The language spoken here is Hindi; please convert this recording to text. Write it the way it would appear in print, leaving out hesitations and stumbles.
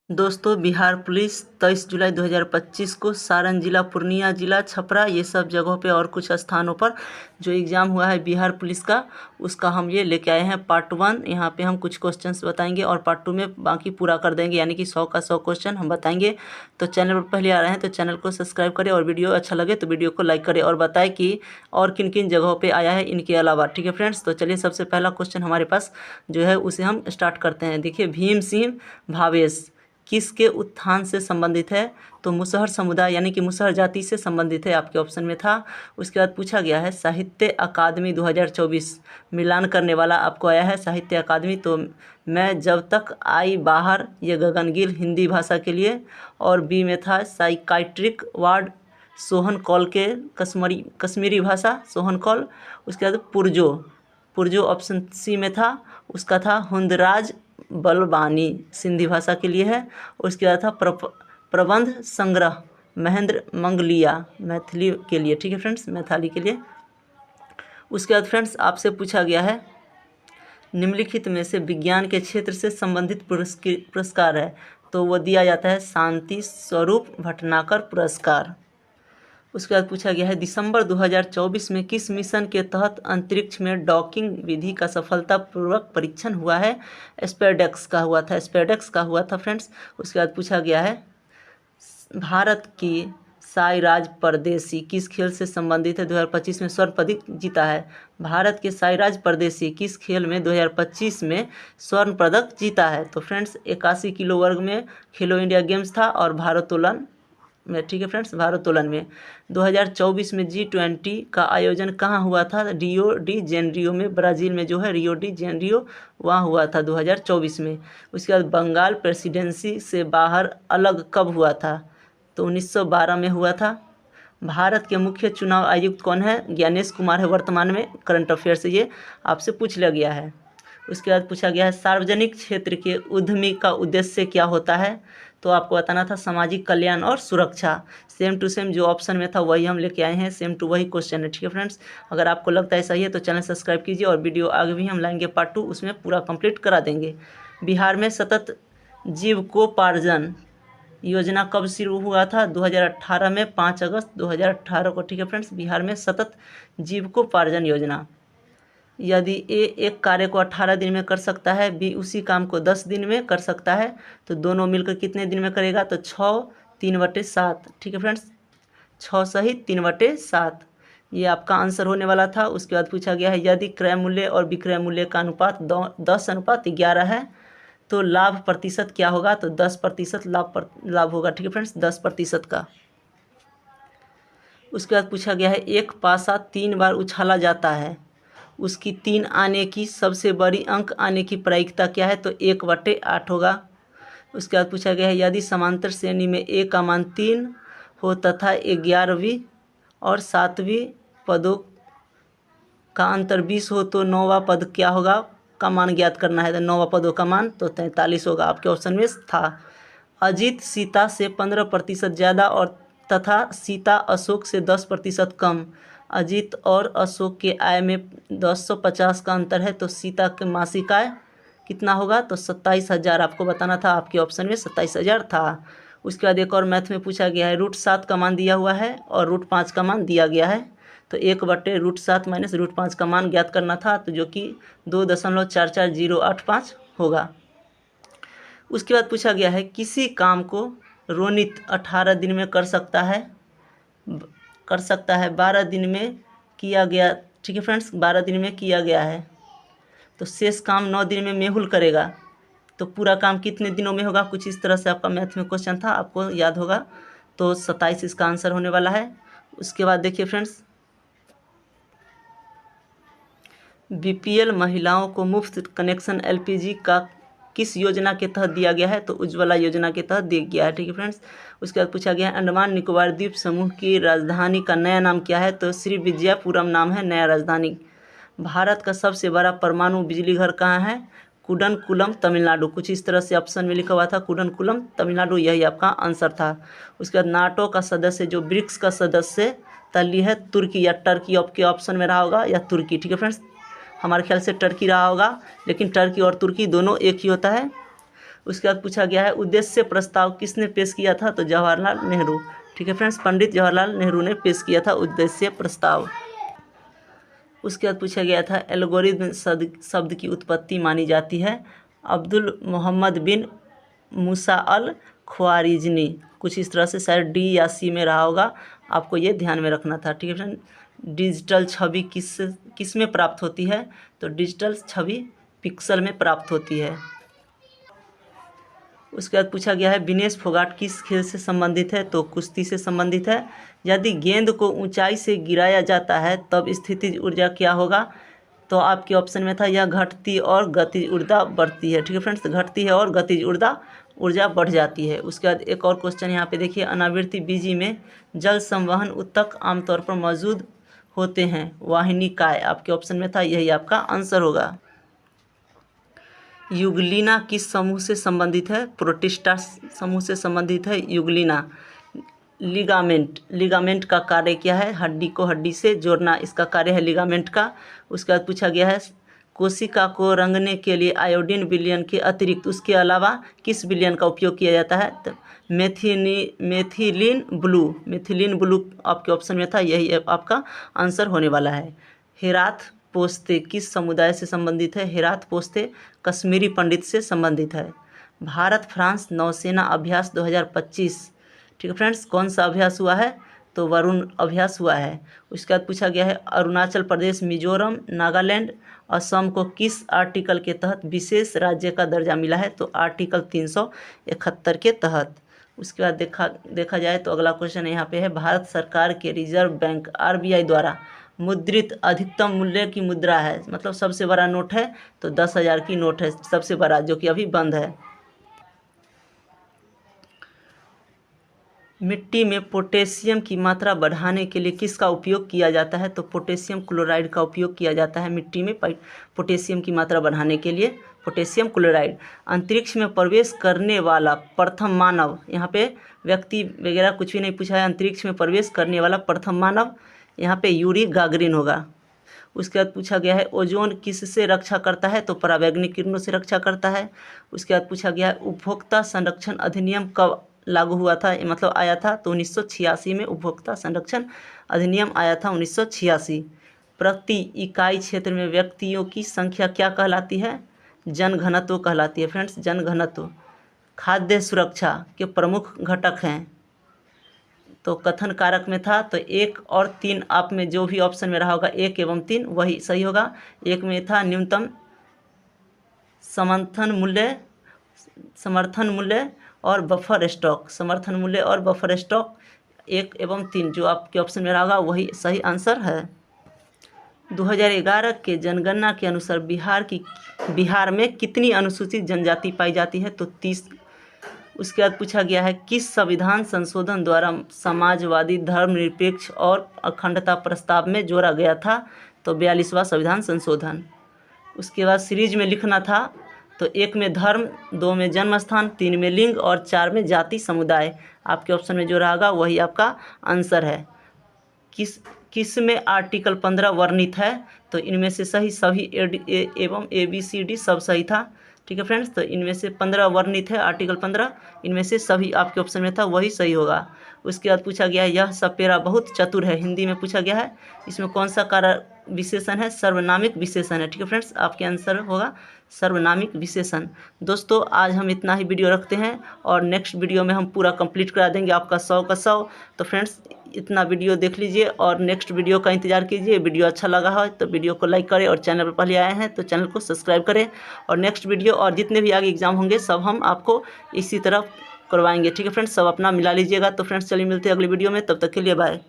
दोस्तों, बिहार पुलिस 23 जुलाई 2025 को सारण जिला, पूर्णिया जिला, छपरा ये सब जगहों पे और कुछ स्थानों पर जो एग्ज़ाम हुआ है बिहार पुलिस का, उसका हम ये लेके आए हैं पार्ट 1। यहाँ पे हम कुछ क्वेश्चंस बताएंगे और पार्ट 2 में बाकी पूरा कर देंगे, यानी कि 100 का 100 क्वेश्चन हम बताएंगे। तो चैनल पर पहले आ रहे हैं तो चैनल को सब्सक्राइब करें और वीडियो अच्छा लगे तो वीडियो को लाइक करें और बताएं कि और किन किन जगहों पर आया है इनके अलावा। ठीक है फ्रेंड्स, तो चलिए सबसे पहला क्वेश्चन हमारे पास जो है उसे हम स्टार्ट करते हैं। देखिए, भीम सिंह भावेश किसके उत्थान से संबंधित है? तो मुसहर समुदाय यानी कि मुसहर जाति से संबंधित है, आपके ऑप्शन में था। उसके बाद पूछा गया है साहित्य अकादमी 2024 मिलान करने वाला आपको आया है साहित्य अकादमी। तो मैं जब तक आई बाहर, ये गगनगिल हिंदी भाषा के लिए। और बी में था साइकाइट्रिक वार्ड सोहन कौल के कश्मीरी भाषा सोहन कौल। उसके बाद पुरजो ऑप्शन सी में था, उसका था हुंदराज बलबानी सिंधी भाषा के लिए है। उसके बाद था प्रबंध संग्रह महेंद्र मंगलिया मैथिली के लिए। ठीक है फ्रेंड्स, मैथिली के लिए। उसके बाद फ्रेंड्स आपसे पूछा गया है निम्नलिखित में से विज्ञान के क्षेत्र से संबंधित पुरस्कार है, तो वो दिया जाता है शांति स्वरूप भटनागर पुरस्कार। उसके बाद पूछा गया है दिसंबर 2024 में किस मिशन के तहत अंतरिक्ष में डॉकिंग विधि का सफलतापूर्वक परीक्षण हुआ है? स्पेसडेक्स का हुआ था फ्रेंड्स। उसके बाद पूछा गया है भारत की साईराज परदेसी किस खेल से संबंधित है? 2025 में स्वर्ण पदक जीता है। भारत के साईराज परदेसी किस खेल में 2025 में स्वर्ण पदक जीता है? तो फ्रेंड्स 81 किलो वर्ग में खेलो इंडिया गेम्स था और भारोत्तोलन में। ठीक है फ्रेंड्स, भारोत्तोलन में। 2024 में G20 का आयोजन कहाँ हुआ था? रियो डी जेनेरियो में, ब्राज़ील में जो है रियो डी जेनेरियो, वहाँ हुआ था 2024 में। उसके बाद बंगाल प्रेसिडेंसी से बाहर अलग कब हुआ था? तो 1912 में हुआ था। भारत के मुख्य चुनाव आयुक्त कौन है? ज्ञानेश कुमार है वर्तमान में। करंट अफेयर से ये आपसे पूछ लिया गया है। उसके बाद पूछा गया है सार्वजनिक क्षेत्र के उद्यमी का उद्देश्य क्या होता है? तो आपको बताना था सामाजिक कल्याण और सुरक्षा। सेम टू सेम जो ऑप्शन में था वही हम लेके आए हैं, सेम टू वही क्वेश्चन है। ठीक है फ्रेंड्स, अगर आपको लगता है सही है तो चैनल सब्सक्राइब कीजिए और वीडियो आगे भी हम लाएंगे पार्ट 2, उसमें पूरा कंप्लीट करा देंगे। बिहार में सतत जीविकोपार्जन योजना कब शुरू हुआ था? 2018 में, 5 अगस्त 2018 को। ठीक है फ्रेंड्स, बिहार में सतत जीविकोपार्जन योजना। यदि ए एक कार्य को 18 दिन में कर सकता है, बी उसी काम को 10 दिन में कर सकता है, तो दोनों मिलकर कितने दिन में करेगा? तो 6 3/7। ठीक है फ्रेंड्स, 6 सहित 3/7 ये आपका आंसर होने वाला था। उसके बाद पूछा गया है यदि क्रय मूल्य और विक्रय मूल्य का अनुपात 10:11 है तो लाभ प्रतिशत क्या होगा? तो 10% लाभ होगा। ठीक है फ्रेंड्स, 10% का। उसके बाद पूछा गया है एक पासा 3 बार उछाला जाता है, उसकी 3 आने की सबसे बड़ी अंक आने की प्रायिकता क्या है? तो 1/8 होगा। उसके बाद पूछा गया है यदि समांतर श्रेणी में ए का मान 3 हो तथा 11वीं और 7वीं पदों का अंतर 20 हो तो 9वां पद क्या होगा का मान ज्ञात करना है। तो 9वां पदों का मान तो 43 होगा, आपके ऑप्शन में था। अजीत सीता से 15% ज़्यादा और तथा सीता अशोक से 10% कम। अजीत और अशोक के आय में 1050 का अंतर है, तो सीता के मासिक आय कितना होगा? तो 27,000 आपको बताना था, आपके ऑप्शन में 27,000 था। उसके बाद एक और मैथ में पूछा गया है √7 का मान दिया हुआ है और √5 का मान दिया गया है, तो 1/√7 माइनस √5 का मान ज्ञात करना था, तो जो कि 2.44085 होगा। उसके बाद पूछा गया है किसी काम को रोनित 18 दिन में कर सकता है 12 दिन में किया गया। ठीक है फ्रेंड्स, 12 दिन में किया गया है, तो शेष काम 9 दिन में मेहुल करेगा, तो पूरा काम कितने दिनों में होगा? कुछ इस तरह से आपका मैथ में क्वेश्चन था, आपको याद होगा। तो 27 इसका आंसर होने वाला है। उसके बाद देखिए फ्रेंड्स, बीपीएल महिलाओं को मुफ्त कनेक्शन एलपीजी का किस योजना के तहत दिया गया है? तो उज्ज्वला योजना के तहत दिया गया है। ठीक है फ्रेंड्स, उसके बाद पूछा गया है अंडमान निकोबार द्वीप समूह की राजधानी का नया नाम क्या है? तो श्री विजयपुरम नाम है नया राजधानी। भारत का सबसे बड़ा परमाणु बिजली घर कहाँ है? कुडनकुलम तमिलनाडु। कुछ इस तरह से ऑप्शन में लिखा हुआ था कुडनकुलम तमिलनाडु, यही आपका आंसर था। उसके बाद नाटो का सदस्य जो ब्रिक्स का सदस्य तली है तुर्की या टर्की, आपके ऑप्शन में रहा होगा या तुर्की। ठीक है फ्रेंड्स, हमारे ख्याल से टर्की रहा होगा, लेकिन टर्की और तुर्की दोनों एक ही होता है। उसके बाद पूछा गया है उद्देश्य प्रस्ताव किसने पेश किया था, तो जवाहरलाल नेहरू। ठीक है फ्रेंड्स, पंडित जवाहरलाल नेहरू ने पेश किया था उद्देश्य प्रस्ताव। उसके बाद पूछा गया था एल्गोरिदम शब्द की उत्पत्ति मानी जाती है अब्दुल मोहम्मद बिन मूसा अल ख्वारिज़मी। कुछ इस तरह से शायद डी या सी में रहा होगा, आपको ये ध्यान में रखना था। ठीक है फ्रेंड, डिजिटल छवि किस में प्राप्त होती है, तो डिजिटल छवि पिक्सल में प्राप्त होती है। उसके बाद पूछा गया है विनेश फोगाट किस खेल से संबंधित है, तो कुश्ती से संबंधित है। यदि गेंद को ऊंचाई से गिराया जाता है तब स्थितिज ऊर्जा क्या होगा, तो आपके ऑप्शन में था यह घटती और गतिज ऊर्जा बढ़ती है। ठीक है फ्रेंड्स, घटती है और गतिज ऊर्जा बढ़ जाती है। उसके बाद एक और क्वेश्चन यहाँ पे देखिए, अनावृति बीजी में जल संवहन उत्तक आमतौर पर मौजूद होते हैं, वाहिनिकाय। आपके ऑप्शन में था, यही आपका आंसर होगा। युगलिना किस समूह से संबंधित है, प्रोटिस्टा समूह से संबंधित है युगलिना। लिगामेंट का कार्य क्या है, हड्डी को हड्डी से जोड़ना, इसका कार्य है लिगामेंट का। उसके बाद पूछा गया है कोशिका को रंगने के लिए आयोडीन विलयन के अतिरिक्त उसके अलावा किस विलयन का उपयोग किया जाता है, तो मेथिलीन ब्लू आपके ऑप्शन में था, यही आपका आंसर होने वाला है। हेराथ पोस्ते किस समुदाय से संबंधित है, हेराथ पोस्ते कश्मीरी पंडित से संबंधित है। भारत फ्रांस नौसेना अभ्यास 2025, ठीक है फ्रेंड्स, कौन सा अभ्यास हुआ है, तो वरुण अभ्यास हुआ है। उसके बाद पूछा गया है अरुणाचल प्रदेश, मिजोरम, नागालैंड, असम को किस आर्टिकल के तहत विशेष राज्य का दर्जा मिला है, तो आर्टिकल 371 के तहत। उसके बाद देखा जाए तो अगला क्वेश्चन यहाँ पे है, भारत सरकार के रिजर्व बैंक RBI द्वारा मुद्रित अधिकतम मूल्य की मुद्रा है, मतलब सबसे बड़ा नोट है तो 10,000 की नोट है सबसे बड़ा, जो कि अभी बंद है। मिट्टी में पोटेशियम की मात्रा बढ़ाने के लिए किसका उपयोग किया जाता है, तो पोटेशियम क्लोराइड का उपयोग किया जाता है मिट्टी में पोटेशियम की मात्रा बढ़ाने के लिए, पोटेशियम क्लोराइड। अंतरिक्ष में प्रवेश करने वाला प्रथम मानव, यहाँ पे व्यक्ति वगैरह कुछ भी नहीं पूछा है, अंतरिक्ष में प्रवेश करने वाला प्रथम मानव यहाँ पे यूरी गागरिन होगा। उसके बाद पूछा गया है ओजोन किससे रक्षा करता है, तो परावैंगनिक किरणों से रक्षा करता है। उसके बाद पूछा गया है उपभोक्ता संरक्षण अधिनियम कब लागू हुआ था, मतलब आया था, तो 1986 में उपभोक्ता संरक्षण अधिनियम आया था 1986। प्रति इकाई क्षेत्र में व्यक्तियों की संख्या क्या कहलाती है, जनघनत्व कहलाती है फ्रेंड्स, जनघनत्व। खाद्य सुरक्षा के प्रमुख घटक हैं, तो कथन कारक में था, तो 1 और 3 आप में जो भी ऑप्शन में रहा होगा 1 एवं 3 वही सही होगा। 1 में था न्यूनतम समर्थन मूल्य और बफर स्टॉक, समर्थन मूल्य और बफर स्टॉक 1 एवं 3 जो आपके ऑप्शन में रहा होगा वही सही आंसर है। 2011 के जनगणना के अनुसार बिहार में कितनी अनुसूचित जनजाति पाई जाती है, तो 30। उसके बाद पूछा गया है किस संविधान संशोधन द्वारा समाजवादी धर्मनिरपेक्ष और अखंडता प्रस्ताव में जोड़ा गया था, तो 42वां संविधान संशोधन। उसके बाद सीरीज में लिखना था, तो 1 में धर्म, 2 में जन्म स्थान, 3 में लिंग और 4 में जाति समुदाय। आपके ऑप्शन में जो रहेगा वही आपका आंसर है। किस में आर्टिकल 15 वर्णित है, तो इनमें से सही सभी एवं ABCD सब सही था। ठीक है फ्रेंड्स, तो इनमें से 15 वर्णित है, आर्टिकल 15, इनमें से सभी आपके ऑप्शन में था वही सही होगा। उसके बाद पूछा गया है यह सपेरा बहुत चतुर है, हिंदी में पूछा गया है, इसमें कौन सा कारक विशेषण है, सर्वनामिक विशेषण है। ठीक है फ्रेंड्स, आपके आंसर होगा सर्वनामिक विशेषण। दोस्तों आज हम इतना ही वीडियो रखते हैं और नेक्स्ट वीडियो में हम पूरा कंप्लीट करा देंगे आपका 100 का 100। तो फ्रेंड्स इतना वीडियो देख लीजिए और नेक्स्ट वीडियो का इंतजार कीजिए। वीडियो अच्छा लगा हो तो वीडियो को लाइक करें और चैनल पर पहले आए हैं तो चैनल को सब्सक्राइब करें। और नेक्स्ट वीडियो और जितने भी आगे एग्जाम होंगे सब हम आपको इसी तरह करवाएंगे। ठीक है फ्रेंड्स, सब अपना मिला लीजिएगा। तो फ्रेंड्स चलिए मिलते हैं अगली वीडियो में, तब तक के लिए बाय।